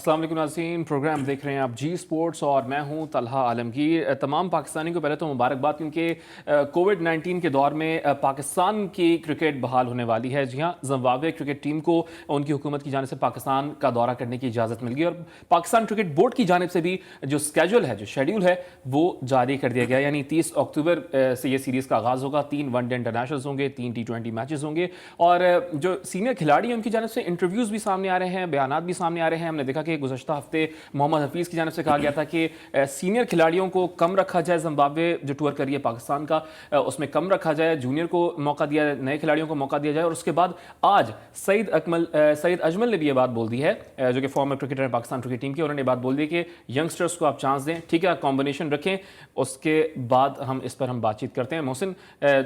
अस्सलाम वालेकुम नाज़रीन, प्रोग्राम देख रहे हैं आप जी स्पोर्ट्स और मैं हूं तलहा आलमगीर। तमाम पाकिस्तानी को पहले तो मुबारकबाद, क्योंकि कोविड-19 के दौर में पाकिस्तान की क्रिकेट बहाल होने वाली है। जी हां, जिम्बाब्वे क्रिकेट टीम को उनकी हुकूमत की जानिब से पाकिस्तान का दौरा करने की इजाज़त मिल गई और पाकिस्तान क्रिकेट बोर्ड की जानिब से भी जो स्केड्यूल है, जो शेड्यूल है, वो जारी कर दिया गया। यानी 30 अक्टूबर से ये सीरीज़ का आगाज़ होगा। 3 वनडे इंटरनेशनल्स होंगे, 3 T20 मैचेस होंगे और जो सीनियर खिलाड़ी हैं उनकी जानिब से इंटरव्यूज़ भी सामने आ रहे हैं, बयानात भी सामने आ रहे हैं। हमने देखा कि गुज़श्ता हफ्ते मोहम्मद हफीज़ की जानिब से कहा गया था कि सीनियर खिलाड़ियों को कम रखा जाए, जिम्बाब्वे जो टूर कर रही है पाकिस्तान का उसमें कम रखा जाए, जूनियर को मौका दिया जाए, नए खिलाड़ियों को मौका दिया जाए। और उसके बाद आज सईद अजमल ने भी ये बात बोल दी है, जो कि फॉर्मर क्रिकेटर है पाकिस्तान क्रिकेट टीम के। उन्होंने बात बोल दी कि यंगस्टर्स को आप चांस दें, ठीक है, कॉम्बिनेशन रखें, उसके बाद हम इस पर बातचीत करते हैं। मोहसिन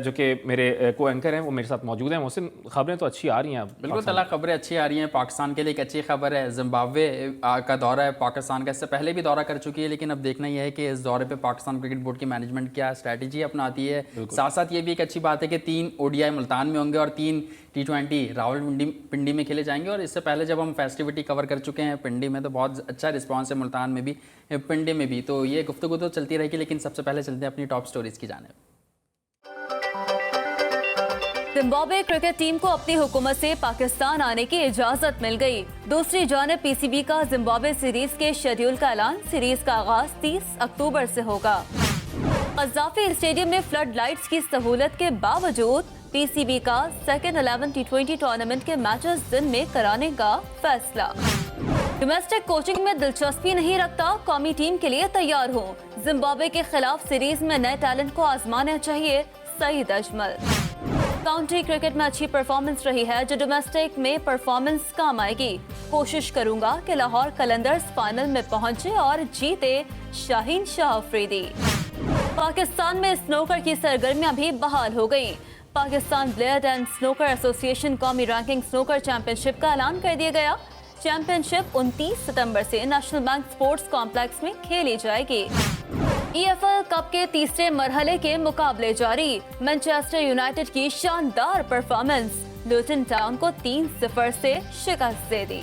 जो कि मेरे को एंकर हैं वो मेरे साथ मौजूद हैं। मोहसिन, खबरें तो अच्छी आ रही हैं। बिल्कुल तला, खबरें अच्छी आ रही हैं। पाकिस्तान के लिए एक अच्छी खबर है, जिम्बाब्वे का दौरा है पाकिस्तान का। इससे पहले भी दौरा कर चुकी है, लेकिन अब देखना यह है कि इस दौरे पे पाकिस्तान क्रिकेट बोर्ड की मैनेजमेंट क्या स्ट्रैटेजी अपनाती है। साथ साथ ये भी एक अच्छी बात है कि 3 ODI मुल्तान में होंगे और 3 T20 रावलपिंडी में खेले जाएंगे। और इससे पहले जब हम फेस्टिविटी कवर कर चुके हैं पिंडी में, तो बहुत अच्छा रिस्पॉन्स है मुल्तान में भी, पिंडी में भी। तो ये गुफ्तगू तो चलती रहेगी, लेकिन सबसे पहले चलते हैं अपनी टॉप स्टोरीज की जानिब। जिम्बाब्वे क्रिकेट टीम को अपनी हुकूमत से पाकिस्तान आने की इजाजत मिल गई। दूसरी जानिब PCB का जिम्बाब्वे सीरीज के शेड्यूल का ऐलान। सीरीज का आगाज 30 अक्टूबर से होगा। कज़ाफी स्टेडियम में फ्लड लाइट्स की सहूलत के बावजूद PCB का सेकेंड 11 T20 टूर्नामेंट के मैचेस दिन में कराने का फैसला। डोमेस्टिक कोचिंग में दिलचस्पी नहीं रखता, कौमी टीम के लिए तैयार हूँ। जिम्बाब्वे के खिलाफ सीरीज में नए टैलेंट को आजमाना चाहिए, सईद अजमल। काउंटी क्रिकेट में अच्छी परफॉर्मेंस रही है, जो डोमेस्टिक में परफॉर्मेंस काम आएगी। कोशिश करूंगा कि लाहौर कलंदर्स फाइनल में पहुंचे और जीते शाहीन शाह अफरीदी। पाकिस्तान में स्नोकर की सरगर्मियां भी बहाल हो गई। Pakistan blade and snooker association कौमी रैंकिंग स्नोकर चैंपियनशिप का ऐलान कर दिया गया। चैंपियनशिप 29 सितंबर से नेशनल बैंक स्पोर्ट्स कॉम्प्लेक्स में खेली जाएगी। EFL कप के तीसरे मरहले के मुकाबले जारी। मैनचेस्टर यूनाइटेड की शानदार परफॉर्मेंस, लुटन टाउन को 3-0 से शिकस्त दे दी।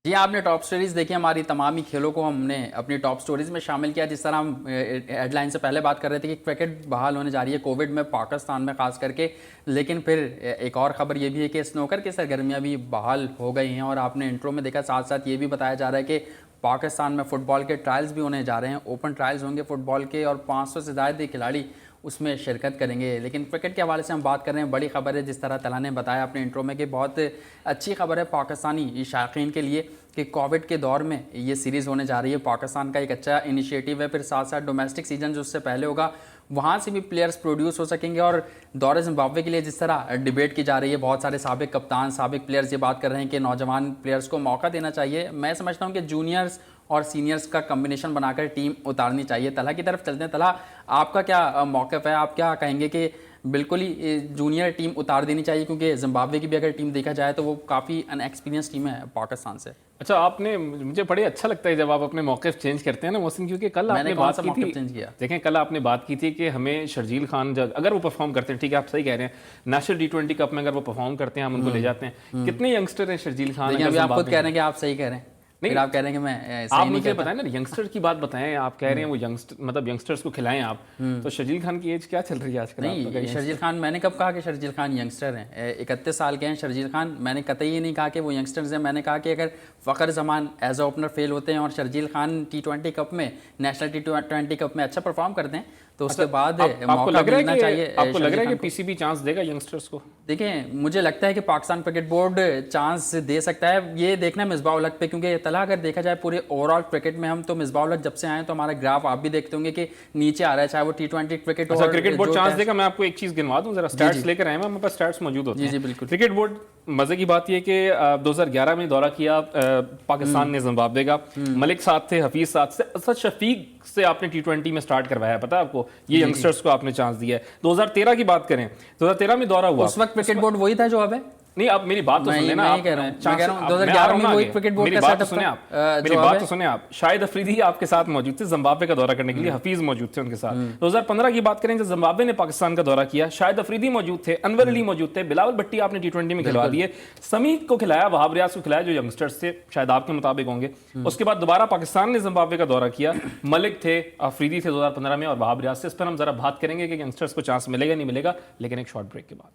जी, आपने टॉप स्टोरीज देखी। हमारी तमाम ही खेलों को हमने अपनी टॉप स्टोरीज में शामिल किया। जिस तरह हम हेडलाइन से पहले बात कर रहे थे कि क्रिकेट बहाल होने जा रही है कोविड में पाकिस्तान में खास करके, लेकिन फिर एक और ख़बर ये भी है कि स्नोकर की सरगर्मियाँ भी बहाल हो गई हैं। और आपने इंट्रो में देखा, साथ साथ ये भी बताया जा रहा है कि पाकिस्तान में फ़ुटबॉल के ट्रायल्स भी होने जा रहे हैं। ओपन ट्रायल्स होंगे फ़ुटबॉल के और 500 से ज़्यादा खिलाड़ी उसमें शिरकत करेंगे। लेकिन क्रिकेट के हवाले से हम बात कर रहे हैं, बड़ी खबर है, जिस तरह तला ने बताया अपने इंट्रो में, कि बहुत अच्छी खबर है पाकिस्तानी शायकीन के लिए कि कोविड के दौर में ये सीरीज़ होने जा रही है। पाकिस्तान का एक अच्छा इनिशिएटिव है। फिर साथ साथ डोमेस्टिक सीजन जो उससे पहले होगा, वहाँ से भी प्लेयर्स प्रोड्यूस हो सकेंगे। और दौरे जिम्बाब्वे के लिए जिस तरह डिबेट की जा रही है, बहुत सारे साबिक कप्तान, साबिक प्लेयर्स ये बात कर रहे हैं कि नौजवान प्लेयर्स को मौका देना चाहिए। मैं समझता हूँ कि जूनियर्स और सीनियर्स का कम्बिनेशन बनाकर टीम उतारनी चाहिए। तला की तरफ चलते हैं। तला, आपका क्या मौक़िफ़ है? आप क्या कहेंगे कि बिल्कुल ही जूनियर टीम उतार देनी चाहिए? क्योंकि जिम्बाब्वे की भी अगर टीम देखा जाए तो वो काफ़ी अनएक्सपीरियंस टीम है पाकिस्तान से। अच्छा, आपने, मुझे बड़े अच्छा लगता है जब आप अपने मौक़िफ़ चेंज करते हैं ना मोहसिन, क्योंकि कल आपने बात की थी, चेंज किया, देखें, कल आपने बात की थी कि हमें शर्जील खान अगर वो परफॉर्म करते हैं, ठीक है, आप सही कह रहे हैं, नेशनल T20 कप में अगर वो परफॉर्म करते हैं, हम उनको ले जाते हैं। कितने यंगस्टर हैं शर्जील खान? अभी आप खुद कह रहे हैं कि आप सही कह रहे हैं, नहीं आप कह रहे हैं कि मैं आप मुझे बताएं ना, यंगस्टर की बात बताएं। आप कह रहे हैं वो यंगस्टर्स को खिलाएं आप, तो शर्जील खान की एज क्या चल रही है आजकल? नहीं, शर्जील खान, मैंने कब कहा कि शर्जील खान यंगस्टर हैं? 31 साल के हैं शर्जील खान। मैंने कतई ये नहीं कहा कि वो यंगस्टर्स हैं। मैंने कहा कि अगर Fakhar Zaman as a opener fail होते हैं और शर्जील खान T20 कप में, नेशनल T20 कप में अच्छा परफॉर्म करते हैं, तो उसके बाद आपको लग रहा है कि PCB चांस देगा यंगस्टर्स को? देखिए, मुझे लगता है कि पाकिस्तान क्रिकेट बोर्ड चांस दे सकता है। ये देखना मिसबाह उल हक पे, क्योंकि तला अगर देखा जाए पूरे ओवरऑल क्रिकेट में, हम तो मिसबाह उल हक जब से आए तो हमारा ग्राफ आप भी देखते होंगे कि नीचे आ रहा है, चाहे वो T20 क्रिकेट हो। क्रिकेट बोर्ड चांस देगा। मैं आपको एक चीज गिनवा दूं, जरा स्टैट्स लेकर आए हैं, मेरे पास स्टैट्स मौजूद होते हैं। जी बिल्कुल। क्रिकेट बोर्ड, मजे की बात ये कि 2011 में दौरा किया पाकिस्तान ने जिम्बाब्वे का, मलिक साथ थे, हफीज साथ से, असद शफीक से आपने T20 में स्टार्ट करवाया, पता है आपको, ये यंगस्टर्स को आपने चांस दिया है। 2013 की बात करें, 2013 में दौरा हुआ, उस वक्त क्रिकेट बोर्ड वही था जो अब है। नहीं, आप मेरी बात तो सुन लेना। मैं कह रहा हूँ 2011 में वो एक क्रिकेट बोर्ड का सेटअप सुने आप, मेरी बात तो सुने आप। शाहिद अफरीदी आपके साथ मौजूद थे जिम्बाब्वे का दौरा करने के लिए, हफीज मौजूद थे उनके साथ। 2015 की बात करें जब जिम्बाब्वे ने पाकिस्तान का दौरा किया, शाहिद अफरीदी मौजूद थे, अनवर अली मौजूद थे, बिलावल भट्टी आपने T20 में खिलवा दिए, समी को खिलाया, वहाब रियाज को खिलाया, जो यंगस्टर्स थे शायद आपके मुताबिक होंगे। उसके बाद दोबारा पाकिस्तान ने जिम्बाब्वे का दौरा किया, मलिक थे, अफरीदी थे 2015 में और वहाब रियाज से। इस पर हम जरा बात करेंगे कि यंगस्टर्स को चांस मिलेगा नहीं मिलेगा, लेकिन एक शॉर्ट ब्रेक के बाद।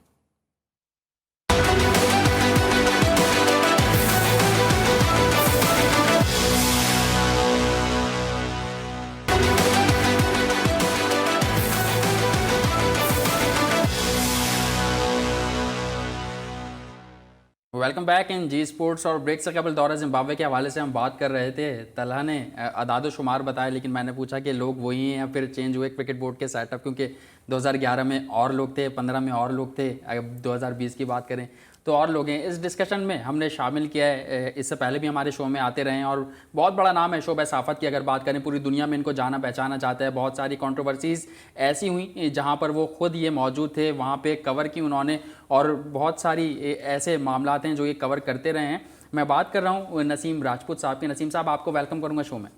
Welcome back in Zee sports. और ब्रेक से कबल दौरा जिम्बाब्वे के हवाले से हम बात कर रहे थे। तलहा ने अदाद शुमार बताया, लेकिन मैंने पूछा कि लोग वही हैं या फिर चेंज हुए क्रिकेट बोर्ड के सेटअप, क्योंकि 2011 में और लोग थे, 15 में और लोग थे, अगर 2020 की बात करें तो और लोग हैं। इस डिस्कशन में हमने शामिल किया है, इससे पहले भी हमारे शो में आते रहे हैं और बहुत बड़ा नाम है शोबे सहाफ़त की। अगर बात करें पूरी दुनिया में इनको जाना पहचाना जाता है। बहुत सारी कंट्रोवर्सीज़ ऐसी हुई जहां पर वो खुद ये मौजूद थे, वहां पे कवर की उन्होंने, और बहुत सारी ऐसे मामलात हैं जो ये कवर करते रहे हैं। मैं बात कर रहा हूँ नसीम राजपूत साहब की। नसीम साहब, आपको वेलकम करूँगा शो में।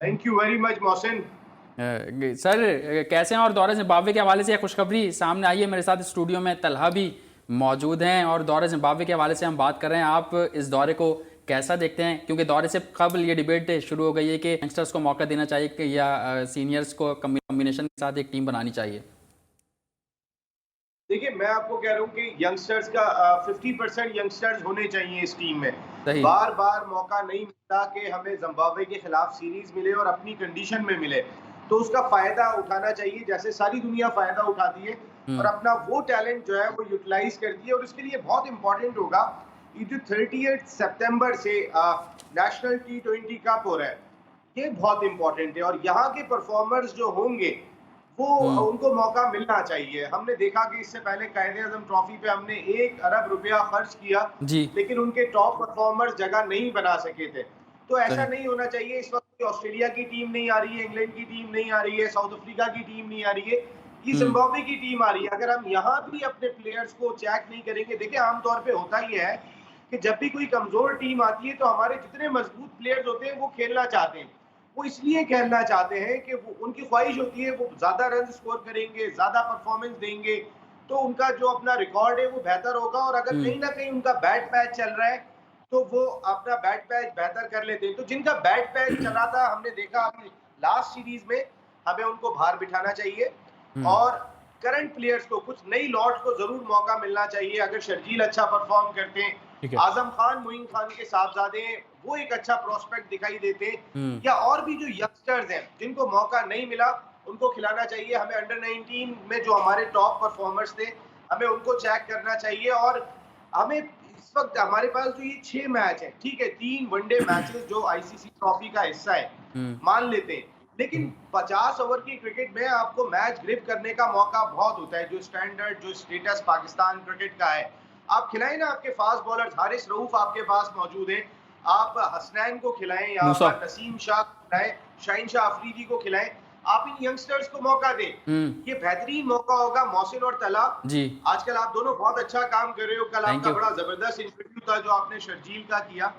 Thank you very much Mohsin. Sir कैसे हैं? और दौरे जिम्बाब्वे के हवाले से खुशखबरी सामने आई है। मेरे साथ स्टूडियो में तलहा भी मौजूद हैं और दौरे जिम्बाब्वे के हवाले से हम बात कर रहे हैं। आप इस दौरे को कैसा देखते हैं? क्योंकि दौरे से कबल ये डिबेट शुरू हो गई है कि यंगस्टर्स को मौका देना चाहिए या सीनियर्स को कॉम्बिनेशन के साथ एक टीम बनानी चाहिए। देखिए, मैं आपको कह रहा हूँ कि यंगस्टर्स का 50% यंगस्टर्स होने चाहिए इस टीम में। बार बार मौका नहीं मिलता कि हमें जिम्बाब्वे के खिलाफ सीरीज मिले और अपनी कंडीशन में मिले, तो उसका फायदा उठाना चाहिए, जैसे सारी दुनिया फायदा उठाती है और अपना वो टैलेंट जो है वो यूटिलाइज करती है। और इसके लिए बहुत इंपॉर्टेंट होगा ये जो 30 सितंबर से नेशनल T20 कप हो रहा है, ये बहुत इंपॉर्टेंट है। और यहाँ के परफॉर्मर्स जो होंगे वो उनको मौका मिलना चाहिए। हमने देखा कि इससे पहले कायदे-आज़म ट्रॉफी पे हमने 1 अरब रुपया खर्च किया, लेकिन उनके टॉप परफॉर्मर्स जगह नहीं बना सके थे। तो ऐसा नहीं होना चाहिए। इस वक्त ऑस्ट्रेलिया की टीम नहीं आ रही है, इंग्लैंड की टीम नहीं आ रही है, साउथ अफ्रीका की टीम नहीं आ रही है, ये जिम्बाब्वे की टीम आ रही है। अगर हम यहाँ भी अपने प्लेयर्स को चेक नहीं करेंगे, देखिए आमतौर पे होता ही है कि जब भी कोई कमजोर टीम आती है तो हमारे जितने मजबूत प्लेयर्स होते हैं वो खेलना चाहते हैं। वो इसलिए खेलना चाहते हैं कि वो उनकी ख्वाहिश होती है वो ज्यादा रन स्कोर करेंगे, ज्यादा परफॉर्मेंस देंगे, तो उनका जो अपना रिकॉर्ड है वो बेहतर होगा। और अगर कहीं ना कहीं उनका बैट पैच चल रहा है तो वो अपना बैट पैच बेहतर कर लेते हैं। तो जिनका बैट पैच चला था, हमने देखा अभी लास्ट सीरीज में, हमें उनको बाहर बिठाना चाहिए और करंट प्लेयर्स को, कुछ नई लॉट्स को जरूर मौका मिलना चाहिए। अगर शर्जील अच्छा परफॉर्म करते हैं, आजम खान, मोइन खान के साहबजादे हैं, वो एक अच्छा प्रोस्पेक्ट दिखाई देते हैं, या और भी जो यंगस्टर्स हैं जिनको मौका नहीं मिला उनको खिलाना चाहिए। हमें अंडर 19 में जो हमारे टॉप परफॉर्मर्स थे, हमें उनको चेक करना चाहिए। और हमें इस वक्त हमारे पास जो ये 6 मैच है, ठीक है, 3 वनडे मैचेस जो ICC ट्रॉफी का हिस्सा है, मान लेते हैं, लेकिन 50 ओवर की क्रिकेट में आपको मैच ग्रिप करने का मौका बहुत होता है। जो स्टैंडर्ड, जो स्टेटस पाकिस्तान क्रिकेट का है, आप खिलाएं ना। आपके फास्ट बॉलर्स हारिस रऊफ आपके पास मौजूद है, आप हसनैन को खिलाएं, या आप नसीम शाह को खिलाएं, शाहीन शाह अफरीदी को खिलाएं, आप इन यंगस्टर्स को मौका दें। ये बेहतरीन मौका होगा। मोहसिन और तला जी, आजकल आप दोनों बहुत अच्छा काम कर रहे हो। कल आपका बड़ा जबरदस्त इंटरव्यू था जो आपने शर्जील का किया।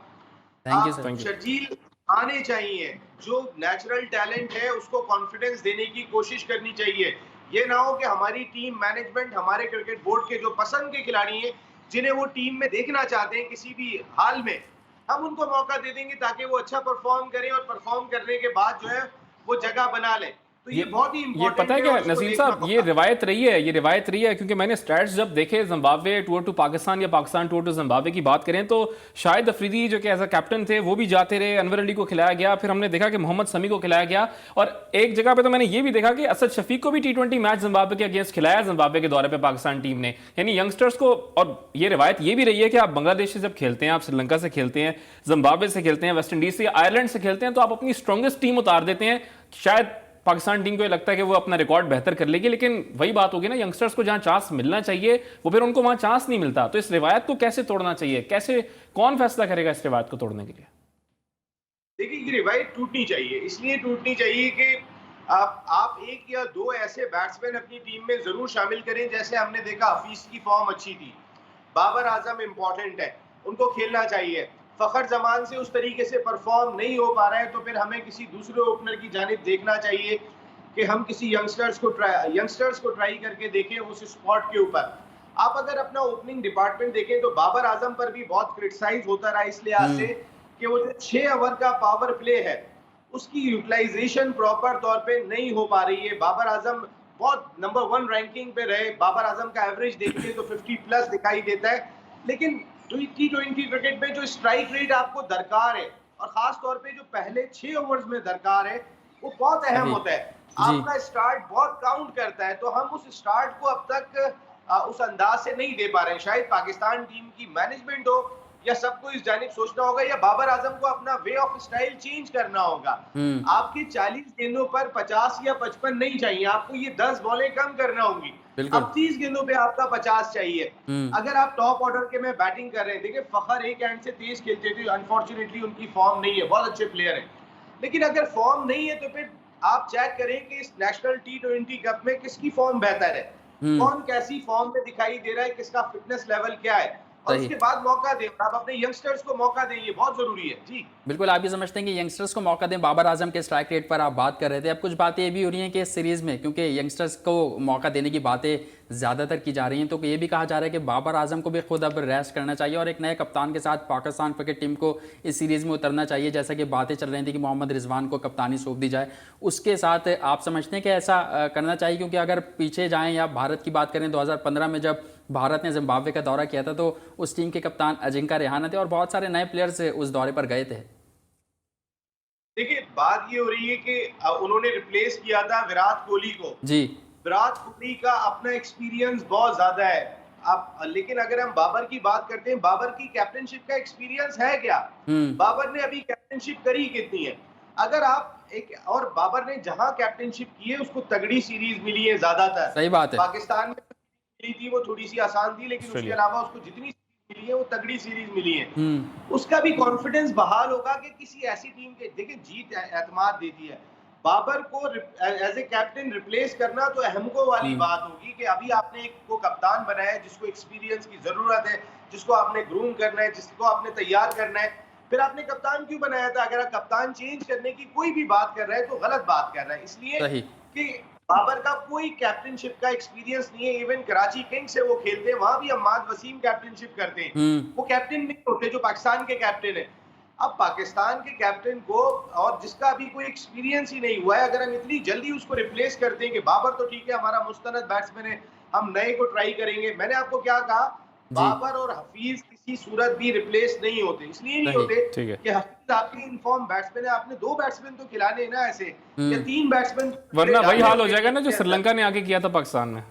शर्जील आने चाहिए, जो नेचुरल टैलेंट है उसको कॉन्फिडेंस देने की कोशिश करनी चाहिए। ये ना हो कि हमारी टीम मैनेजमेंट, हमारे क्रिकेट बोर्ड के जो पसंद के खिलाड़ी हैं, जिन्हें वो टीम में देखना चाहते हैं किसी भी हाल में, हम उनको मौका दे देंगे ताकि वो अच्छा परफॉर्म करें और परफॉर्म करने के बाद जो है वो जगह बना लें। तो ये बहुत ही इंपॉर्टेंट है। पता है क्या नसीम साहब, ये रिवायत रही है, क्योंकि मैंने स्टैट्स जब देखे जिम्बाब्वे टूर टू पाकिस्तान या पाकिस्तान टूर टू जिम्बाब्वे की बात करें, तो शाहिद अफरीदी जो कि एज अ कैप्टन थे वो भी जाते रहे, अनवर अली को खिलाया गया, फिर हमने देखा कि मोहम्मद समी को खिलाया गया, और एक जगह पे तो मैंने ये भी देखा कि असद शफीक को भी T20 मैच जिम्बाब्वे के अगेंस्ट खिलाया जिम्बाब्वे के दौरे पर पाकिस्तान टीम ने। यानी यंगस्टर्स को, और ये रिवायत ये भी रही है कि आप बांग्लादेश से जब खेलते हैं, आप श्रीलंका से खेलते हैं, जिम्बाब्वे से खेलते हैं, वेस्ट इंडीज से, आयरलैंड से खेलते हैं, तो आप अपनी स्ट्रॉन्गेस्ट टीम उतार देते हैं। शायद पाकिस्तान टीम को ये लगता है कि वो अपना रिकॉर्ड बेहतर कर लेगी, लेकिन वही बात होगी ना, यंगस्टर्स को जहां चांस मिलना चाहिए वो फिर उनको वहां चांस नहीं मिलता। तो इस रिवायत को कैसे तोड़ना चाहिए? कैसे, कौन फैसला करेगा इस रिवायत को तोड़ने के लिए? देखिए, ये रिवायत टूटनी चाहिए, इसलिए टूटनी चाहिए कि आप 1 या 2 ऐसे बैट्समैन अपनी टीम में जरूर शामिल करें। जैसे हमने देखा हफीज की फॉर्म अच्छी थी, बाबर आजम इंपॉर्टेंट है, उनको खेलना चाहिए। फखर जमान से उस तरीके से परफॉर्म नहीं हो पा रहा है, तो फिर हमें किसी दूसरे ओपनर की जानिब देखना चाहिए कि हम किसी यंगस्टर्स को ट्राई करके देखें उस स्पॉट के ऊपर। आप अगर अपना ओपनिंग डिपार्टमेंट देखें तो बाबर आजम पर भी बहुत क्रिटिसाइज होता रहा इस लिहाज से कि वो जो 6 ओवर का पावर प्ले है उसकी यूटिलाइजेशन प्रॉपर तौर पे नहीं हो पा रही है। बाबर आजम बहुत नंबर 1 रैंकिंग पे रहे, बाबर आजम का एवरेज देखिए तो 50 प्लस दिखाई देता है, लेकिन T20 क्रिकेट में जो स्ट्राइक रेट आपको दरकार है और खास तौर पे जो पहले 6 ओवर्स में दरकार है वो बहुत अहम होता है। आपका स्टार्ट बहुत काउंट करता है, तो हम उस स्टार्ट को अब तक उस अंदाज से नहीं दे पा रहे हैं। शायद पाकिस्तान टीम की मैनेजमेंट हो या सबको इस जानिब सोचना होगा या बाबर आजम को अपना वे ऑफ स्टाइल चेंज करना होगा। आपके 40 गेंदों पर 50 या 55 नहीं चाहिए, आपको ये 10 बॉलें कम करना होंगी। अब 30 गेंदों पे आपका 50 चाहिए। अगर आप टॉप ऑर्डर के में बैटिंग कर रहे हैं, देखिए फखर एक हैंड से तेज खेलते थे, अनफॉर्चुनेटली उनकी फॉर्म नहीं है, बहुत अच्छे प्लेयर हैं, लेकिन अगर फॉर्म नहीं है तो फिर आप चेक करें कि इस नेशनल T20 कप में किसकी फॉर्म बेहतर है, कौन कैसी फॉर्म में दिखाई दे रहा है, किसका फिटनेस लेवल क्या है, और उसके बाद मौका दें। आप अपने यंगस्टर्स को मौका दें, ये बहुत जरूरी है। जी बिल्कुल, आप ये समझते हैं कि यंगस्टर्स को मौका दें। बाबर आजम के स्ट्राइक रेट पर आप बात कर रहे थे, अब कुछ बातें ये भी हो रही हैं कि इस सीरीज में क्योंकि यंगस्टर्स को मौका देने की बातें ज़्यादातर की जा रही हैं, तो ये भी कहा जा रहा है कि बाबर आजम को भी खुद अब रेस्ट करना चाहिए और एक नए कप्तान के साथ पाकिस्तान क्रिकेट टीम को इस सीरीज़ में उतरना चाहिए, जैसा कि बातें चल रही थी कि मोहम्मद रिजवान को कप्तानी सौंप दी जाए। उसके साथ आप समझते हैं कि ऐसा करना चाहिए? क्योंकि अगर पीछे जाएँ या भारत की बात करें, 2015 में जब भारत ने जिम्बाब्वे का दौरा किया था तो उस टीम के कप्तान अजिंक्य रेहाना थे और बहुत सारे नए प्लेयर्स उस दौरे पर गए थे। देखिए, बात ये हो रही है कि उन्होंने रिप्लेस किया था विराट कोहली को। जी, विराट कोहली का अपना एक्सपीरियंस बहुत ज्यादा है। आप लेकिन अगर हम बाबर की बात करते हैं, बाबर की कैप्टनशिप का एक्सपीरियंस है क्या? बाबर ने अभी कैप्टनशिप करी कितनी है? अगर आप और बाबर ने जहां कैप्टनशिप की है उसको तगड़ी सीरीज मिली है ज्यादातर। सही बात है। पाकिस्तान में मिली थी वो थोड़ी सी आसान थी, लेकिन उसके अलावा उसको जितनी मिली है वो तगड़ी सीरीज मिली है। उसका भी कॉन्फिडेंस बहाल होगा कि किसी ऐसी टीम के, देखिए जीत एतमाद देती है। बाबर को एज ए कैप्टन रिप्लेस करना तो अहमको वाली बात होगी कि अभी आपने एक को कप्तान बनाया है जिसको एक्सपीरियंस की जरूरत है, जिसको आपने ग्रूम करना है, जिसको आपने तैयार करना है, फिर आपने कप्तान क्यों बनाया था? अगर आप कप्तान चेंज करने की कोई भी बात कर रहे हैं तो गलत बात कर रहे हैं, इसलिए कि बाबर का कोई कैप्टनशिप का एक्सपीरियंस नहीं है। इवन कराची किंग्स से वो खेलते हैं, वहां भी अम्माद वसीम कैप्टनशिप करते हैं, वो कैप्टन नहीं होते जो पाकिस्तान के कैप्टन है। अब पाकिस्तान के कैप्टन को, और जिसका अभी कोई एक्सपीरियंस ही नहीं हुआ है, अगर हम इतनी जल्दी उसको रिप्लेस करते हैं कि बाबर तो ठीक है हमारा मुस्तनद बैट्समैन है, हम नए को ट्राई करेंगे। मैंने आपको क्या कहा, बाबर और हफीज किसी सूरत भी रिप्लेस नहीं होते। इसलिए नहीं होते कि हफीज आपके इनफॉर्म बैट्समैन है, आपने 2 बैट्समैन तो खिलाने हैं ना ऐसे, या 3 बैट्समैन, वरना वही हाल हो जाएगा ना जो श्रीलंका ने आगे किया था पाकिस्तान में।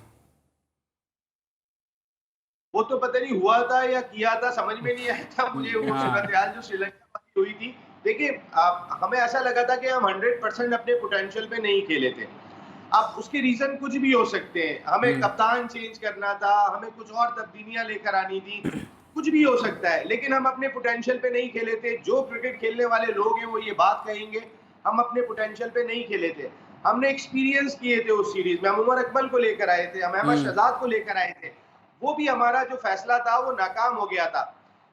वो तो पता नहीं हुआ था या किया था, समझ में नहीं आया था मुझे वो सूरत-ए-हाल जो श्रीलंका में हुई थी। देखिए, हमें ऐसा लगा था कि हम 100% अपने पोटेंशियल पे नहीं खेले थे। अब उसके रीजन कुछ भी हो सकते हैं, हमें कप्तान चेंज करना था, हमें कुछ और तब्दीलियां लेकर आनी थी, कुछ भी हो सकता है, लेकिन हम अपने पोटेंशियल पे नहीं खेले थे। जो क्रिकेट खेलने वाले लोग हैं वो ये बात कहेंगे, हम अपने पोटेंशियल पे नहीं खेले थे। हमने एक्सपीरियंस किए थे उस सीरीज में, हम उमर अकमल को लेकर आए थे, हम अहमद शहजाद को लेकर आए थे, वो भी हमारा जो फैसला था वो नाकाम हो गया था।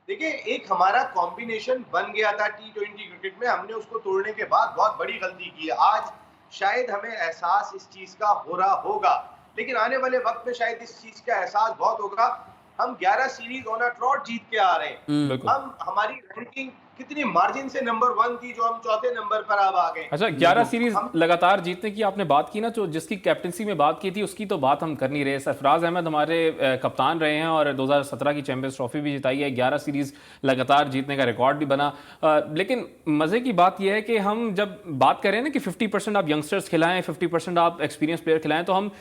देखिए, एक हमारा कॉम्बिनेशन बन गया था T20 क्रिकेट में, हमने उसको तोड़ने के बाद बहुत बड़ी गलती की है। आज शायद हमें एहसास इस चीज का हो रहा होगा, लेकिन आने वाले वक्त में शायद इस चीज का एहसास बहुत होगा। हम 11 सीरीज ऑन अ ट्रॉट जीत के आ रहे हैं। हम, हमारी रैंकिंग कितनी मार्जिन से नंबर 1 थी जो हम चौथे नंबर पर अब आ गए। अच्छा, 11 सीरीज लगातार जीतने की आपने बात की ना, जो जिसकी कैप्टनसी में बात की थी उसकी तो बात हम कर नहीं रहे। सरफराज अहमद हमारे कप्तान रहे हैं और 2017 की चैंपियंस ट्रॉफी भी जिताई है, 11 सीरीज लगातार जीतने का रिकॉर्ड भी बना। लेकिन मजे की बात यह है कि हम जब बात करें ना कि 50% आप यंगस्टर्स खिलाएं, 50% आप एक्सपीरियंस प्लेयर खिलाएं, तो हम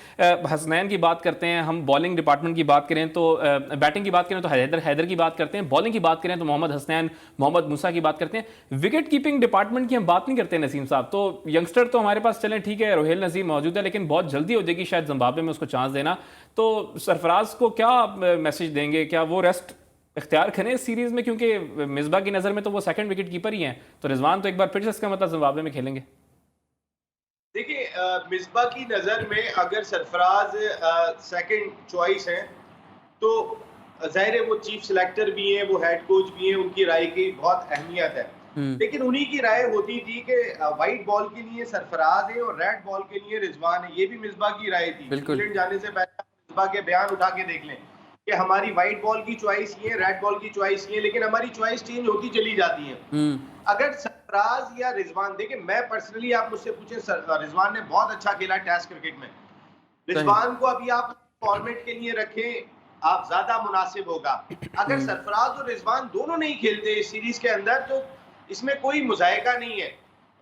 हसनैन की बात करते हैं, हम बॉलिंग डिपार्टमेंट की बात करें तो बैटिंग की बात करें तो हैदर की बात करते हैं, बॉलिंग की बात करें तो मोहम्मद हसनैन, मोहम्मद मूसा की बात करते हैं। विकेट कीपिंग डिपार्टमेंट की हम बात नहीं करते नसीम साहब। तो यंगस्टर तो हमारे पास चलें ठीक है, रोहेल नजीम मौजूद है, लेकिन बहुत जल्दी हो जाएगी शायद जिम्बाब्वे में उसको चांस देना। तो सरफराज को क्या मैसेज देंगे, क्या वो रेस्ट इख्तियार करें इस सीरीज में? क्योंकि मिसबा की नजर में तो वो सेकंड विकेट कीपर ही हैं, तो रिजवान तो एक बार फिर से इसका मतलब जिम्बाब्वे में खेलेंगे। देखिए, मिसबा की नजर में अगर सरफराज सेकंड चॉइस है तो जाहिर है वो चीफ सिलेक्टर भी हैं, वो हेड कोच भी हैं, उनकी राय की बहुत अहमियत है। लेकिन उन्हीं की राय होती थी कि व्हाइट बॉल के लिए सरफराज है और रेड बॉल के लिए रिजवान है। ये भी मिसबा की राय थी। इंग्लैंड जाने से पहले मिसबा के बयान उठा के देख लें कि हमारी व्हाइट बॉल की चॉइस ये, रेड बॉल की चॉइस ये, लेकिन हमारी चॉइस चेंज होती चली जाती है। अगर सरफराज या रिजवान, देखिए मैं पर्सनली, आप मुझसे पूछे, रिजवान ने बहुत अच्छा खेला टेस्ट क्रिकेट में। रिजवान को अभी आप फॉर्मेट के लिए रखें, आप ज्यादा मुनासिब होगा। अगर सरफराज और रिजवान दोनों नहीं खेलते इस सीरीज के अंदर तो इसमें कोई मुजायका नहीं है।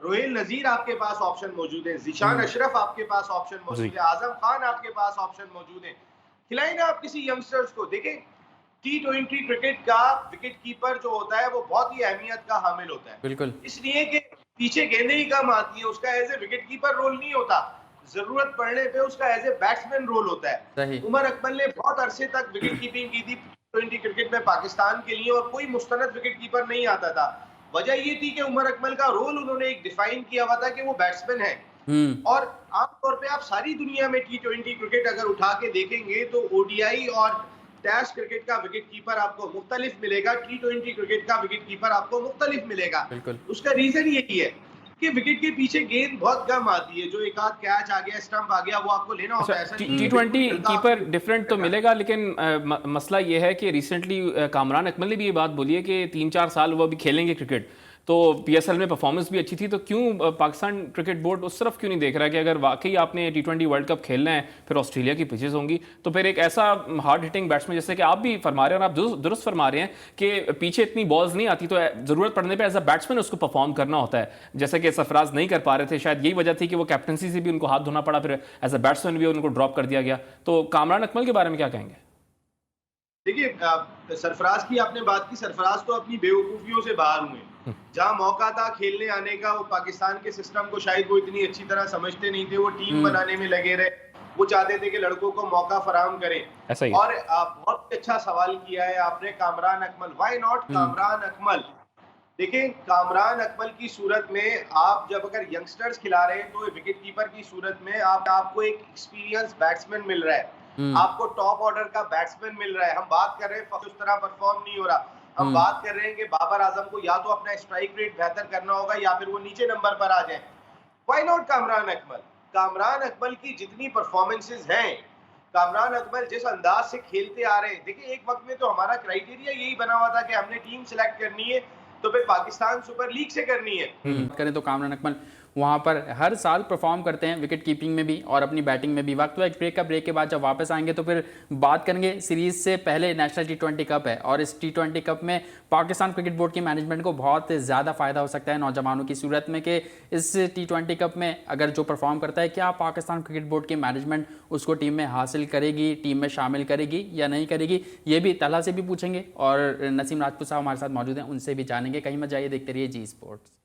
रोहिल नजीर आपके पास ऑप्शन मौजूद है, जिशान अशरफ आपके पास ऑप्शन मौजूद है, आजम खान आपके पास ऑप्शन मौजूद है। खिलाए ना आप किसी यंगस्टर्स को। देखें T20 क्रिकेट का विकेट कीपर जो होता है वो बहुत ही अहमियत का हामिल होता है, बिल्कुल, इसलिए कि पीछे गेंदें ही कम आती है, उसका as a wicket keeper role नहीं होता, जरूरत पड़ने पे उसका एज ए बैट्समैन रोल होता है। उमर अकमल ने बहुत अरसे तक विकेट कीपिंग की थी T20 क्रिकेट में पाकिस्तान के लिए और कोई मुस्तनद विकेट कीपर नहीं आता था। वजह ये थी कि उमर अकमल का रोल उन्होंने एक डिफाइन किया हुआ था कि वो बैट्समैन है। और आमतौर पे आप सारी दुनिया में T20 क्रिकेट अगर उठा के देखेंगे तो ODI और टेस्ट क्रिकेट का विकेट कीपर आपको मुख्तलिफ मिलेगा, T20 क्रिकेट का विकेट कीपर आपको मुख्तलिफ मिलेगा। उसका रीजन यही है कि विकेट के पीछे गेंद बहुत कम आती है, जो एक आध कैच आ गया, स्टंप आ गया, वो आपको लेना होता है। T20 कीपर डिफरेंट तो मिलेगा, लेकिन मसला ये है कि रिसेंटली कामरान अकमल ने भी ये बात बोली है कि 3-4 साल वो अभी खेलेंगे क्रिकेट, तो PSL में परफॉर्मेंस भी अच्छी थी, तो क्यों पाकिस्तान क्रिकेट बोर्ड उस तरफ क्यों नहीं देख रहा कि अगर वाकई आपने T20 वर्ल्ड कप खेलना है, फिर ऑस्ट्रेलिया की पिचेस होंगी, तो फिर एक ऐसा हार्ड हिटिंग बैट्समैन, जैसे कि आप भी फरमा रहे हैं और आप दुरुस्त फरमा रहे हैं कि पीछे इतनी बॉल्स नहीं आती, तो जरूरत पड़ने पर एज अ बैट्समैन उसको परफॉर्म करना होता है, जैसे कि सरफराज नहीं कर पा रहे थे। शायद यही वजह थी कि वो कैप्टनसी से भी उनको हाथ धोना पड़ा, फिर एज अ बैट्समैन भी उनको ड्रॉप कर दिया गया। तो कामरान अकमल के बारे में क्या कहेंगे? देखिए सरफराज की आपने बात की, सरफराज तो अपनी बेवकूफियों से बाहर हुए। जहां मौका था खेलने आने का, वो पाकिस्तान के सिस्टम को शायद वो इतनी अच्छी तरह समझते नहीं थे, वो टीम बनाने में लगे रहे, वो चाहते थे कि लड़कों को मौका फराहम करें। ऐसा ही। और बहुत अच्छा सवाल किया है आपने, कामरान अकमल, व्हाई नॉट कामरान अकमल। देखिए कामरान अकमल की सूरत में आप जब अगर यंगस्टर्स खिला रहे हैं तो विकेट कीपर की सूरत में आपको एक एक्सपीरियंस बैट्समैन मिल रहा है, आपको टॉप ऑर्डर का बैट्समैन मिल रहा है। हम बात कर रहे हैं उस तरह परफॉर्म नहीं हो रहा, हम बात कर रहे हैं कि बाबर आजम को या तो अपना स्ट्राइक रेट बेहतर करना होगा या फिर वो नीचे नंबर पर आ जाए। Why not Kamran Akmal? कामरान अकमल की जितनी परफॉर्मेंसेस हैं, कामरान अकमल जिस अंदाज से खेलते आ रहे हैं, देखिए एक वक्त में तो हमारा क्राइटेरिया यही बना हुआ था कि हमने टीम सिलेक्ट करनी है तो फिर पाकिस्तान सुपर लीग से करनी है। करें तो कामरान अकमल वहाँ पर हर साल परफॉर्म करते हैं, विकेट कीपिंग में भी और अपनी बैटिंग में भी। वक्त एक ब्रेक का, ब्रेक के बाद जब वापस आएंगे तो फिर बात करेंगे सीरीज से पहले नेशनल T20 कप है, और इस T20 कप में पाकिस्तान क्रिकेट बोर्ड की मैनेजमेंट को बहुत ज़्यादा फायदा हो सकता है नौजवानों की सूरत में, कि इस T20 कप में अगर जो परफॉर्म करता है, क्या पाकिस्तान क्रिकेट बोर्ड की मैनेजमेंट उसको टीम में हासिल करेगी, टीम में शामिल करेगी या नहीं करेगी। ये भी तलहा से भी पूछेंगे और नसीम राजपूत साहब हमारे साथ मौजूद हैं, उनसे भी जानेंगे। कहीं मत जाइए, देखते रहिए जी स्पोर्ट्स।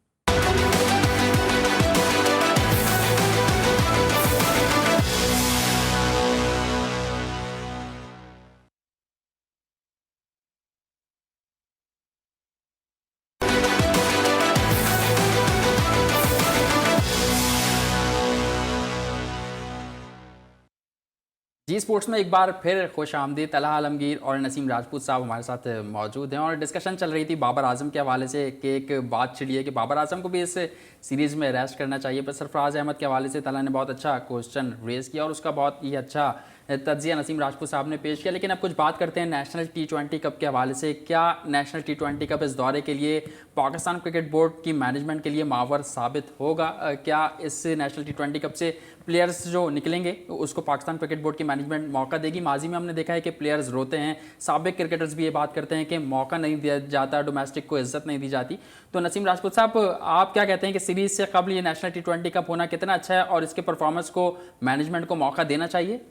जी स्पोर्ट्स में एक बार फिर खुश आमदीद। तलहा आलमगीर और नसीम राजपूत साहब हमारे साथ मौजूद हैं और डिस्कशन चल रही थी बाबर आजम के हवाले से कि एक बात छिड़ी है कि बाबर आजम को भी इस सीरीज़ में रेस्ट करना चाहिए, पर सरफराज अहमद के हवाले से तलहा ने बहुत अच्छा क्वेश्चन रेज़ किया और उसका बहुत ही अच्छा तज्जिया नसीम राजपूत साहब ने पेश किया। लेकिन अब कुछ बात करते हैं नेशनल T20 कप के हवाले से। क्या नेशनल T20 कप इस दौरे के लिए पाकिस्तान क्रिकेट बोर्ड की मैनेजमेंट के लिए मावर साबित होगा? क्या इस नेशनल T20 कप से प्लेयर्स जो निकलेंगे उसको पाकिस्तान क्रिकेट बोर्ड की मैनेजमेंट मौका देगी? माजी में हमने देखा है कि प्लेयर्स रोते हैं, साबिक क्रिकेटर्स भी ये बात करते हैं कि मौका नहीं दिया जाता, डोमेस्टिक को इज्जत नहीं दी जाती। तो नसीम राजपूत साहब, आप क्या कहते हैं कि सीरीज से कबल ये नेशनल T20 कप होना कितना अच्छा है और इसके परफॉर्मेंस को मैनेजमेंट को मौका देना चाहिए?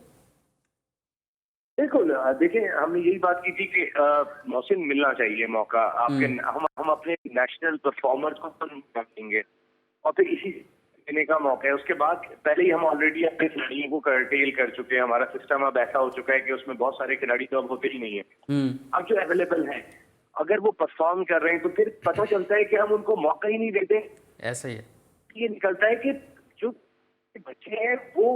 बिल्कुल, देखिए हमने यही बात की थी कि मोहसिन मिलना चाहिए मौका। आपके हम अपने नेशनल परफॉर्मर्स को देंगे और फिर इसी देने का मौका है। उसके बाद पहले ही हम ऑलरेडी अपने खिलाड़ियों को कर्टेल कर चुके हैं। हमारा सिस्टम अब ऐसा हो चुका है कि उसमें बहुत सारे खिलाड़ी तो अब होते ही नहीं है। अब जो अवेलेबल है, अगर वो परफॉर्म कर रहे हैं तो फिर पता चलता है कि हम उनको मौका ही नहीं देते। ऐसा ही है। ये निकलता है कि जो बच्चे हैं वो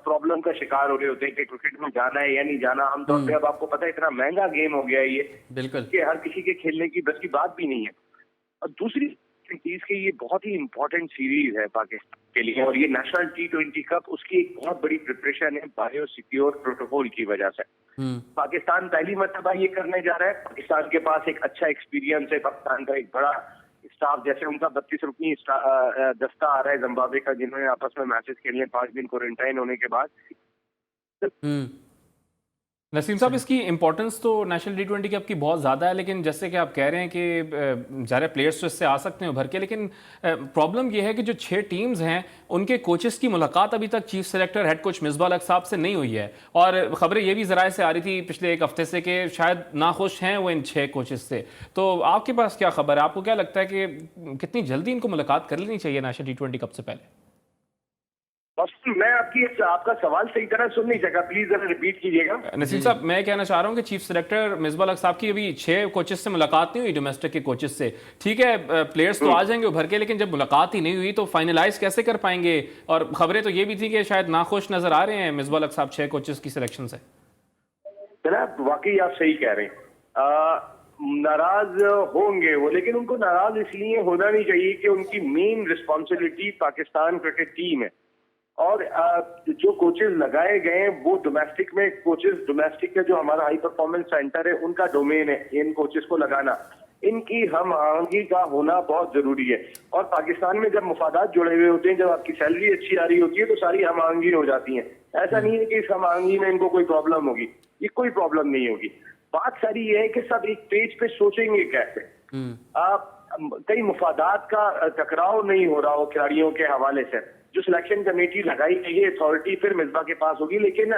प्रॉब्लम का शिकार हो रहे होते हैं कि क्रिकेट में जाना है या नहीं जाना। आमतौर पे अब आपको पता है इतना महंगा गेम हो गया है ये, बिल्कुल, कि हर किसी के खेलने की बस की बात भी नहीं है। और दूसरी चीज की ये बहुत ही इंपॉर्टेंट सीरीज है पाकिस्तान के लिए, और ये नेशनल T20 कप उसकी एक बहुत बड़ी प्रिपरेशन है बायो सिक्योर प्रोटोकॉल की वजह से। पाकिस्तान पहली मर्तबा ये करने जा रहा है। पाकिस्तान के पास एक अच्छा एक्सपीरियंस है, पाकिस्तान का एक बड़ा स्टाफ, जैसे उनका 32 रुकनी दस्ता आ रहा है जिम्बाब्वे का, जिन्होंने आपस में मैचेस खेलने 5 दिन क्वारंटाइन होने के बाद। नसीम साहब, इसकी इंपॉर्टेंस तो नेशनल T20 की आपकी बहुत ज़्यादा है, लेकिन जैसे कि आप कह रहे हैं कि ज़्यादा प्लेयर्स तो इससे आ सकते हैं उभर के, लेकिन प्रॉब्लम ये है कि जो 6 टीम्स हैं उनके कोचेस की मुलाकात अभी तक chief selector head coach Misbah ul Haq साहब से नहीं हुई है। और ख़बरें ये भी ज़राए से आ रही थी पिछले एक हफ्ते से कि शायद नाखुश हैं वो इन 6 कोचेस से। तो आपके पास क्या खबर है? आपको क्या लगता है कि कितनी जल्दी इनको मुलाकात कर लेनी चाहिए नेशनल T20 कप से पहले? मैं आपका सवाल सही तरह सुन नहीं सका, प्लीज जरा रिपीट कीजिएगा। नसीम साहब, मैं कहना चाह रहा हूं कि चीफ सेलेक्टर मिसबाह अल हक साहब की अभी 6 कोचेस से मुलाकात नहीं हुई, डोमेस्टिक के कोचेस से। ठीक है, प्लेयर्स तो आ जाएंगे उभर के, लेकिन जब मुलाकात ही नहीं हुई तो फाइनलाइज कैसे कर पाएंगे? और खबरें तो ये भी थी कि शायद नाखुश नजर आ रहे हैं मिसबाह अल हक साहब 6 कोचेस की सिलेक्शन से। वाकई आप सही कह रहे हैं, नाराज होंगे वो, लेकिन उनको नाराज इसलिए होना नहीं चाहिए कि उनकी main responsibility Pakistan cricket team है, और जो कोचेस लगाए गए हैं वो डोमेस्टिक में कोचेस, डोमेस्टिक का जो हमारा हाई परफॉर्मेंस सेंटर है उनका डोमेन है इन कोचेस को लगाना। इनकी हम आहंगी का होना बहुत जरूरी है। और पाकिस्तान में जब मुफादात जुड़े हुए होते हैं, जब आपकी सैलरी अच्छी आ रही होती है तो सारी हम आहंगी हो जाती हैं। ऐसा नहीं है कि इस हम आहंगी में इनको कोई प्रॉब्लम होगी, ये कोई प्रॉब्लम नहीं होगी। बात सारी ये है कि सब एक पेज पे सोचेंगे कैसे। कई मुफादात का टकराव नहीं हो रहा हो खिलाड़ियों के हवाले से। जो सिलेक्शन कमेटी लगाई गई है अथॉरिटी फिर मिसबाह के पास होगी, लेकिन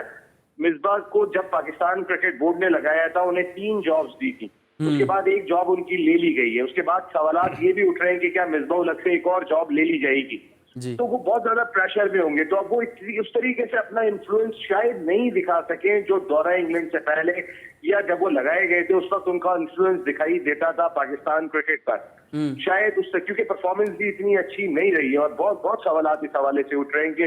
मिसबाह को जब पाकिस्तान क्रिकेट बोर्ड ने लगाया था उन्हें 3 जॉब्स दी थी, उसके बाद एक जॉब उनकी ले ली गई है। उसके बाद सवालात ये भी उठ रहे हैं कि क्या मिसबाह उल हक से एक और जॉब ले ली जाएगी, तो वो बहुत ज्यादा प्रेशर में होंगे। तो अब वो उस तरीके से अपना इन्फ्लुएंस शायद नहीं दिखा सके जो दौरा इंग्लैंड से पहले या जब वो लगाए गए थे उस वक्त उनका इन्फ्लुएंस दिखाई देता था पाकिस्तान क्रिकेट पर। शायद उससे क्योंकि परफॉर्मेंस भी इतनी अच्छी नहीं रही है, और बहुत बहुत सवाल इस हवाले से उठ रहे हैं कि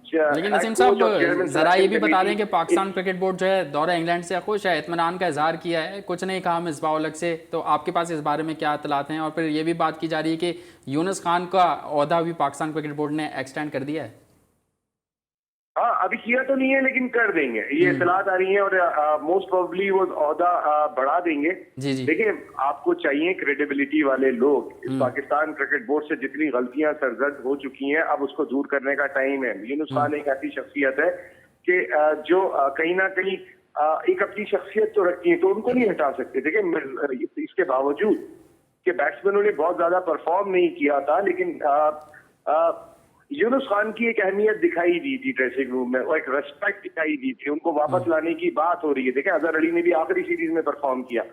लेकिन नसीम साहब जरा ये भी बता दें कि पाकिस्तान क्रिकेट बोर्ड जो है दौरा इंग्लैंड से खुश है, इत्मीनान का इजहार किया है, कुछ नहीं कहा मिसबाह उल हक से। तो आपके पास इस बारे में क्या इत्तलात हैं? और फिर ये भी बात की जा रही है कि यूनुस खान का ओहदा भी पाकिस्तान क्रिकेट बोर्ड ने एक्सटेंड कर दिया है। हाँ, अभी किया तो नहीं है लेकिन कर देंगे, ये इत्तलात आ रही है, और मोस्ट प्रोबेबली वो ओहदा बढ़ा देंगे। देखिए, आपको चाहिए क्रेडिबिलिटी वाले लोग। इस पाकिस्तान क्रिकेट बोर्ड से जितनी गलतियां सरजद हो चुकी हैं अब उसको दूर करने का टाइम है। यूनुस खान एक ऐसी शख्सियत है कि जो कहीं ना कहीं एक अपनी शख्सियत तो रखती है, तो उनको नहीं हटा सकते। देखिए, इसके बावजूद कि बैट्समैनों ने बहुत ज्यादा परफॉर्म नहीं किया था, लेकिन यूनुस खान की एक अहमियत दिखाई दी थी ड्रेसिंग रूम में, और एक रेस्पेक्ट दिखाई दी थी। उनको वापस लाने की बात हो रही है। देखें, अजहर अली ने भी आखिरी सीरीज में परफॉर्म किया,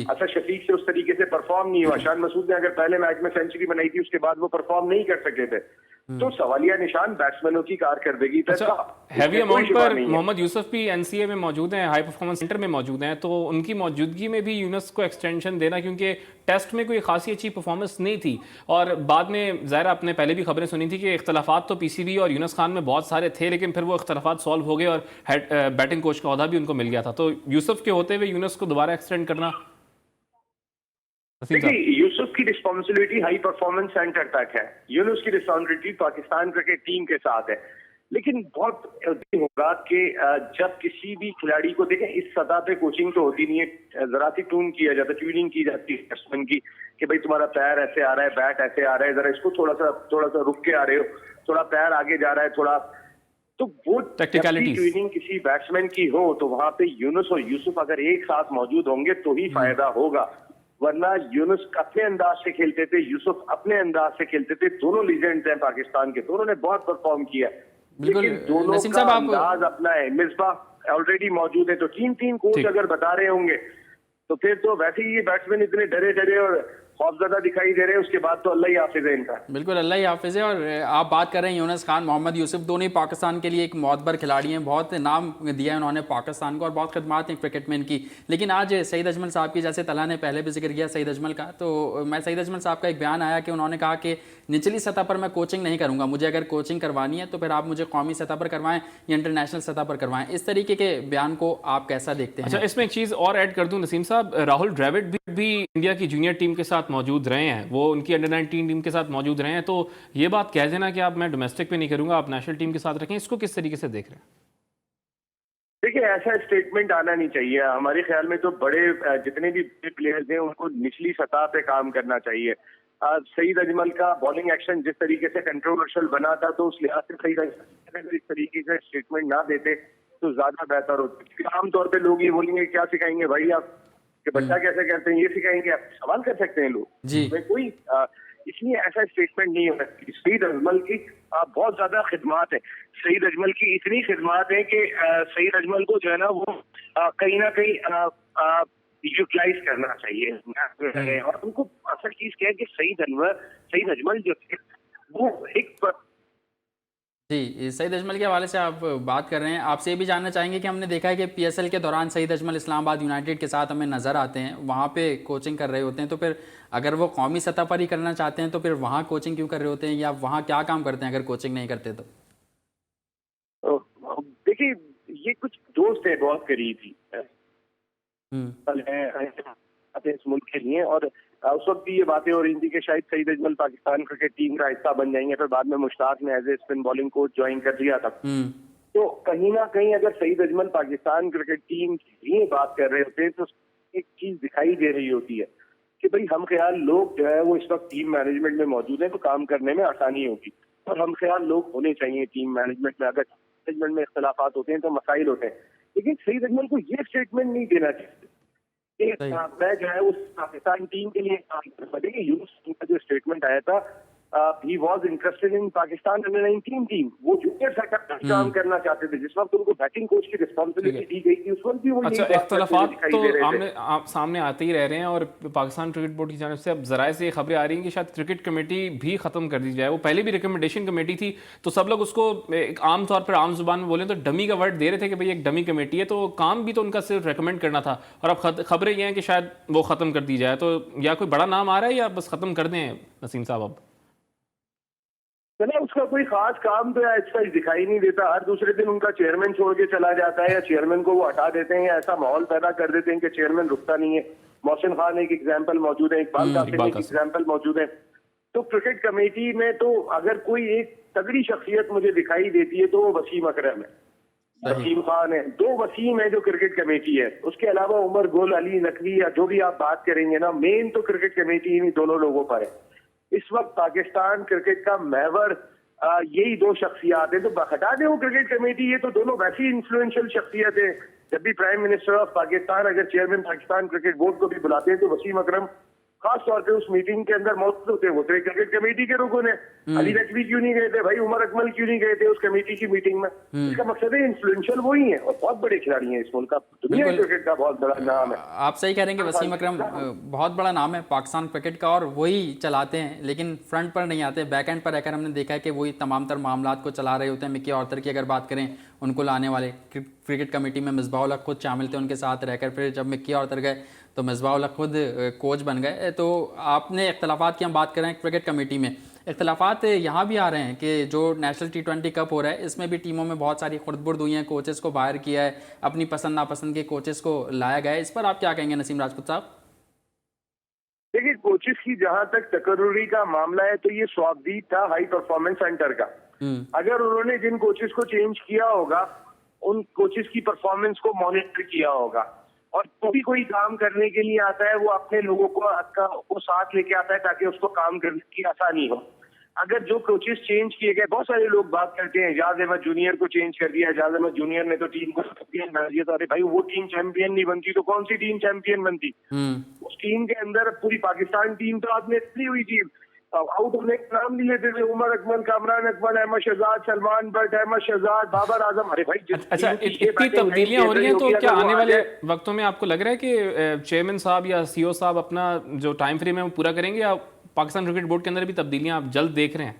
असद शफीक से उस तरीके से परफॉर्म नहीं हुआ। शान मसूद ने अगर पहले मैच में सेंचुरी बनाई थी उसके बाद वो परफॉर्म नहीं कर सके थे। तो सवालिया निशान बैट्समैनों की कारकर्दगी पर था। हैवी अमाउंट पर मोहम्मद यूसुफ भी एनसीए में मौजूद हैं, हाई परफॉर्मेंस सेंटर में मौजूद हैं, तो उनकी मौजूदगी में भी यूनुस को एक्सटेंशन देना, क्योंकि टेस्ट में कोई खासी अच्छी परफॉर्मेंस नहीं थी। और बाद में ज़ाहिर आपने पहले भी खबरें सुनी थी कि इख्तलाफात तो पीसीबी और यूनुस खान में बहुत सारे थे, लेकिन फिर वो इख्तलाफात सॉल्व हो गए और बैटिंग कोच का ओहदा भी उनको मिल गया था। तो यूसुफ के होते हुए यूनुस को दोबारा एक्सटेंड करना, देखिए, यूसुफ की रिस्पॉन्सिबिलिटी हाई परफॉर्मेंस सेंटर तक है, यूनुस की रिस्पॉन्सिबिलिटी पाकिस्तान क्रिकेट टीम के साथ है। लेकिन बहुत होगा कि जब किसी भी खिलाड़ी को देखें, इस सतह पे कोचिंग तो होती नहीं है, जरा सी ट्यून किया जाता है, ट्यूनिंग की जाती है बैट्समैन की कि भाई तुम्हारा पैर ऐसे आ रहा है, बैट ऐसे आ रहा है, जरा इसको थोड़ा सा रुक के आ रहे हो, थोड़ा पैर आगे जा रहा है, थोड़ा। तो वो टेक्निकलिटी ट्यूनिंग किसी बैट्समैन की हो तो वहां पे यूनुस और यूसुफ अगर एक साथ मौजूद होंगे तो ही फायदा होगा। वरना यूनुस अपने अंदाज से खेलते थे, यूसुफ अपने अंदाज से खेलते थे। दोनों लीजेंड्स हैं पाकिस्तान के, दोनों ने बहुत परफॉर्म किया, लेकिन दोनों का अंदाज अपना है। मिसबाह ऑलरेडी मौजूद है, तो 3 कोच अगर बता रहे होंगे तो फिर तो वैसे ही ये बैट्समैन इतने डरे और खौफजदा दिखाई दे रहे हैं, उसके बाद तो अल्लाह ही हाफिज है इनका। बिल्कुल, अल्लाह ही हाफिज है। और आप बात कर रहे हैं यूनुस खान, मोहम्मद यूसुफ, दोनों ही पाकिस्तान के लिए एक मोतबर खिलाड़ी हैं, बहुत नाम दिया है उन्होंने पाकिस्तान को और बहुत खदमात हैं क्रिकेट में इनकी। लेकिन आज सईद अजमल साहब की, जैसे तला ने पहले भी जिक्र किया सईद अजमल का, तो मैं सईद अजमल साहब का एक बयान आया कि उन्होंने कहा कि निचली सतह पर मैं कोचिंग नहीं करूंगा, मुझे अगर कोचिंग करवानी है तो फिर आप मुझे कौमी सतह पर करवाएं या इंटरनेशनल सतह पर करवाएं। इस तरीके के बयान को आप कैसा देखते हैं? अच्छा, इसमें एक चीज़ और ऐड कर दूं नसीम साहब, राहुल द्रविड़ भी इंडिया की जूनियर टीम के साथ मौजूद रहे हैं, वो उनकी अंडर 19 टीम के साथ मौजूद रहे हैं, तो ये बात कह देना कि आप मैं डोमेस्टिक पे नहीं करूंगा, आप नेशनल टीम के साथ रखें, इसको किस तरीके से देख रहे हैं? देखिए, ऐसा स्टेटमेंट आना नहीं चाहिए। हमारे ख्याल में तो बड़े जितने भी प्लेयर्स हैं उनको निचली सतह पे काम करना चाहिए। सईद अजमल का बॉलिंग एक्शन जिस तरीके से कंट्रोवर्शियल बना था, तो उस लिहाज से सईद अजमल अगर इस तरीके से स्टेटमेंट ना देते तो ज्यादा बेहतर होता। क्योंकि आमतौर पे लोग ये बोलेंगे क्या सिखाएंगे भाई आप, कि बच्चा कैसे कहते हैं, ये सिखाएंगे आप, सवाल कर सकते हैं लोग जी। कोई इसलिए ऐसा स्टेटमेंट नहीं होना चाहिए। सईद अजमल की बहुत ज्यादा खिदमात है, सईद अजमल की इतनी खिदमात है कि सईद अजमल को जो है ना वो कहीं ना कहीं यूटिलाइज करना चाहिए। और उनको असल चीज क्या है कि सईद अजमल जो थे वो एक जी, सईद अजमल के हवाले से आप बात कर रहे हैं, आपसे ये भी जानना चाहेंगे कि हमने देखा है कि पीएसएल के दौरान सईद अजमल इस्लामाबाद यूनाइटेड के साथ हमें नज़र आते हैं, वहाँ पे कोचिंग कर रहे होते हैं, तो फिर अगर वो कौमी सतह पर ही करना चाहते हैं तो फिर वहाँ कोचिंग क्यों कर रहे होते हैं, या वहाँ क्या काम करते हैं अगर कोचिंग नहीं करते तो? देखिए, ये कुछ दोस्त है बहुत करीबी इस मुल्क के लिए, और उस वक्त भी ये बातें हो रही थी कि शायद सईद अजमल पाकिस्तान क्रिकेट टीम का हिस्सा बन जाएंगे। फिर बाद में मुश्ताक ने as a spin bowling coach join कर दिया था। तो कहीं ना कहीं अगर सईद अजमल पाकिस्तान क्रिकेट टीम की ये बात कर रहे होते हैं तो एक चीज दिखाई दे रही होती है कि भाई हम ख्याल लोग जो है वो इस वक्त टीम मैनेजमेंट में मौजूद है, तो काम करने में आसानी होगी। और हम ख्याल लोग होने चाहिए टीम मैनेजमेंट में। अगर मैनेजमेंट में इख्तलाफात होते हैं तो मसाइल होते हैं, लेकिन सईद अजमल को ये स्टेटमेंट नहीं देना चाहिए। मैं जो है उस पाकिस्तान टीम के लिए काम कर पाएंगे। यूनुस का जो स्टेटमेंट आया था, he was interested in Pakistan under 19 team, वो जूनियर सेटअप में काम करना चाहते थे। जिस वक्त उनको बैटिंग कोच की रिस्पांसिबिलिटी दी गई थी उस वक्त भी वो अच्छा, इख्तलाफात तो सामने आते ही रह रहे हैं, और पाकिस्तान क्रिकेट बोर्ड की जानिब से अब जराए से खबरें आ रही हैं कि शायद क्रिकेट कमेटी भी खत्म कर दी जाए। वो पहले भी रिकमेंडेशन कमेटी थी, तो सब लोग उसको एक आम तौर पर आम जुबान में बोले तो डमी का वर्ड दे रहे थे कि भाई एक डमी कमेटी है, तो काम भी तो उनका सिर्फ रिकमेंड करना था। और अब खबरें ये हैं कि शायद वो खत्म कर दी जाए, तो या कोई बड़ा नाम आ रहा है या बस खत्म कर दें नसीम साहब अब? चला, उसका कोई खास काम तो ऐसा दिखाई नहीं देता। हर दूसरे दिन उनका चेयरमैन छोड़ के चला जाता है, या चेयरमैन को वो हटा देते हैं, या ऐसा माहौल पैदा कर देते हैं कि चेयरमैन रुकता नहीं है। मोहसिन खान एक एग्जाम्पल मौजूद है, इकबाल कासिम एक एग्जाम्पल मौजूद है। तो क्रिकेट कमेटी में तो अगर कोई एक तगड़ी शख्सियत मुझे दिखाई देती है तो वो वसीम अकरम है, वसीम खान है। 2 वसीम है जो क्रिकेट कमेटी है। उसके अलावा उमर गुल, अली नकवी, या जो भी आप बात करेंगे ना, मेन तो क्रिकेट कमेटी इन दोनों लोगों पर है। इस वक्त पाकिस्तान क्रिकेट का महवर यही 2 शख्सियात है, तो हटा दे वो क्रिकेट कमेटी। ये तो दोनों वैसी इन्फ्लुएंशियल शख्सियत है। जब भी प्राइम मिनिस्टर ऑफ पाकिस्तान अगर चेयरमैन पाकिस्तान क्रिकेट बोर्ड को भी बुलाते हैं तो वसीम अकरम खास तौर पे उस मीटिंग के अंदर मौजूद होते हैं क्रिकेट कमेटी के रुकन है। अली नकवी क्यों नहीं गए थे भाई, उमर अकमल क्यों नहीं गए थे उस कमेटी की मीटिंग में? इसका मकसद है इन्फ्लुएंशियल वही है, और बहुत बड़े खिलाड़ी हैं इस मुल्क का, दुनिया क्रिकेट का बहुत बड़ा नाम है। आप सही कह रहे हैं कि वसीम अकरम बहुत बड़ा नाम है पाकिस्तान क्रिकेट का, और वही चलाते हैं, लेकिन फ्रंट पर नहीं आते, बैक एंड पर रहकर हमने देखा है कि वही तमाम तर मामला को चला रहे होते हैं। मिकी ऑर्थर की अगर बात करें, उनको लाने वाले क्रिकेट कमेटी में मिसबाह खुद शामिल थे उनके साथ रहकर। फिर जब मिकी ऑर्थर गए तो मिसबाह खुद कोच बन गए। तो आपने इख्तलाफात की हम बात कर रहे हैं क्रिकेट कमेटी में, इख्तलाफात यहाँ भी आ रहे हैं कि जो नेशनल T20 कप हो रहा है इसमें भी टीमों में बहुत सारी खुर्द-बुर्द हुई हैं, कोचेस को बाहर किया है, अपनी पसंद नापसंद के कोचेस को लाया गया है। इस पर आप क्या कहेंगे नसीम राजपूत साहब? देखिए, कोचेस की जहां तक तकर्रुरी का मामला है तो ये स्वाबदीद था हाई परफॉर्मेंस सेंटर का। अगर उन्होंने जिन कोचेस को चेंज किया होगा उन कोचेस की परफॉर्मेंस को मॉनिटर किया होगा, और जो भी कोई काम करने के लिए आता है वो अपने लोगों को साथ लेके आता है ताकि उसको काम करने की आसानी हो। अगर जो कोचेस चेंज किए गए, बहुत सारे लोग बात करते हैं एजाज अहमद जूनियर को चेंज कर दिया, एजाज अहमद जूनियर ने तो टीम को चैंपियन बना दिया। तो अरे भाई, वो टीम चैंपियन नहीं बनती तो कौन सी टीम चैंपियन बनती? उस टीम के अंदर पूरी पाकिस्तान टीम तो आपने इतनी हुई थी, आउट होने के नाम लिए थे उमर अकमल, कामरान अकमल, अहमद शहजाद, सलमान बट, अहमद शहजाद, बाबर आजम। अरे भाई, अच्छा, इतनी तब्दीलियां हो रही हैं, तो क्या आने वाले वक्तों में आपको लग रहा है कि चेयरमैन साहब या CEO साहब अपना जो टाइम फ्रेम है वो पूरा करेंगे, या पाकिस्तान क्रिकेट बोर्ड के अंदर भी तब्दीलियां आप जल्द देख रहे हैं?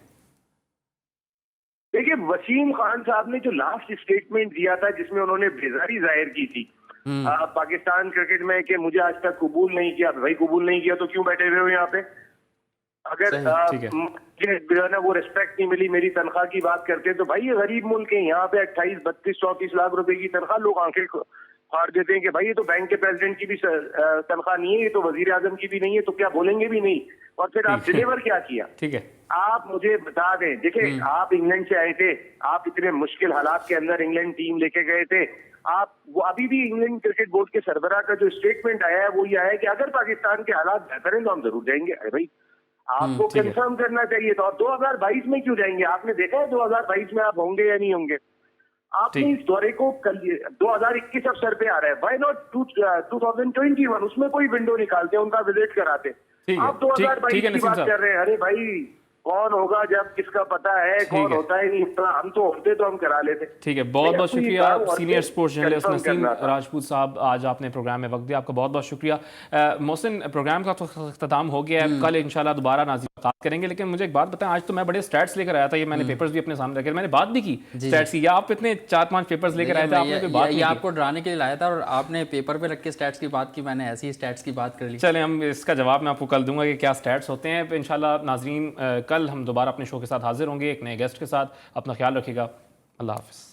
देखिए, वसीम खान साहब ने जो लास्ट स्टेटमेंट दिया था जिसमें उन्होंने बेजारी जाहिर की थी पाकिस्तान क्रिकेट में कि मुझे आज तक कबूल नहीं किया, भाई कबूल नहीं किया तो क्यों बैठे हुए हो यहाँ पे? अगर ठीक है। मुझे जो है ना वो रिस्पेक्ट नहीं मिली, मेरी तनख्वाह की बात करते तो भाई ये गरीब मुल्क है, यहाँ पे 28, 32, 34 लाख रुपए की तनख्वाह लोग आंखें फाड़ देते हैं कि भाई ये तो बैंक के प्रेसिडेंट की भी तनख्वाह नहीं है, ये तो वजीर आजम की भी नहीं है, तो क्या बोलेंगे भी नहीं। और फिर आप डिलीवर क्या किया? ठीक है, आप मुझे बता दें, देखिए आप इंग्लैंड से आए थे, आप इतने मुश्किल हालात के अंदर इंग्लैंड टीम लेके गए थे, आप वो अभी भी इंग्लैंड क्रिकेट बोर्ड के सरबराह का जो स्टेटमेंट आया है वो ये है कि अगर पाकिस्तान के हालात बेहतर हैं तो हम जरूर जाएंगे। अरे भाई आपको ठीक है। कंफर्म करना चाहिए था। और 2022 में क्यों जाएंगे? आपने देखा है 2022 में आप होंगे या नहीं होंगे? आपने ठीक। इस दौरे को 2021 अब सर पे आ रहा है, व्हाई नॉट 2021 उसमें कोई विंडो निकालते हैं, उनका विजिट कराते। ठीक है, आप ठीक है 2022 की नसीम बात साहब। कर रहे हैं। अरे भाई कौन होगा जब किसका पता है, कौन है। होता है नहीं होता, हम तो होते तो हम करा लेते। ठीक है, बहुत बहुत अपनी शुक्रिया बात और सीनियर फिर स्पोर्ट्स जर्नलिस्ट confirm नसीम करना था। राजपूत साहब, आज आपने प्रोग्राम में वक्त दिया, आपका बहुत बहुत शुक्रिया। मोहसिन, प्रोग्राम का तो अख्ताम हो गया है, कल इंशाल्लाह दोबारा नाज़िम बात करेंगे, लेकिन मुझे एक बात बताएं, आज तो मैं बड़े स्टैट्स लेकर आया था, ये मैंने पेपर्स भी अपने सामने रखे, मैंने बात भी की स्टैट्स की, या आप इतने 4-5 पेपर्स लेकर आए थे, आपने कोई बात ये नहीं आपको डराने के लिए लाया था और आपने पेपर पे रख के स्टैट्स की बात की, मैंने ऐसी ही स्टैट्स की बात कर ली। चलें, हम इसका जवाब मैं आपको कल दूंगा कि क्या स्टैट्स होते हैं। इंशाल्लाह नाज़रीन, कल हम दोबारा अपने शो के साथ हाजिर होंगे एक नए गेस्ट के साथ। अपना ख्याल रखिएगा, अल्लाह हाफ़िज़।